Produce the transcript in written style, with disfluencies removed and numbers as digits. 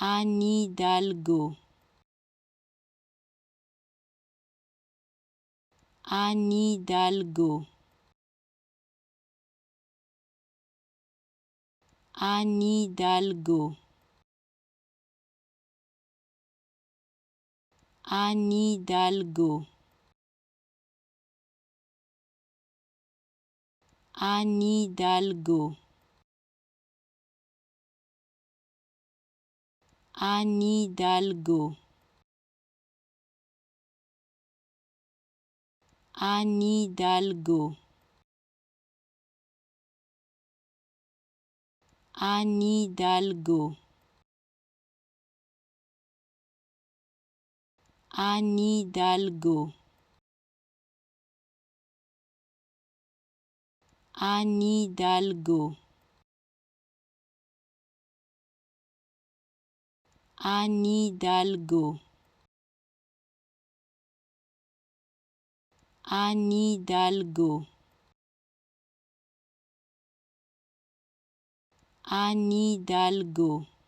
Anne Hidalgo. Anne Hidalgo. Anne Hidalgo. Anne Hidalgo. Anne Hidalgo. Anne Hidalgo. Anne Hidalgo. Anne Hidalgo. Anne Hidalgo. Anne Hidalgo. Anne Hidalgo. Anne Hidalgo. Anne Hidalgo.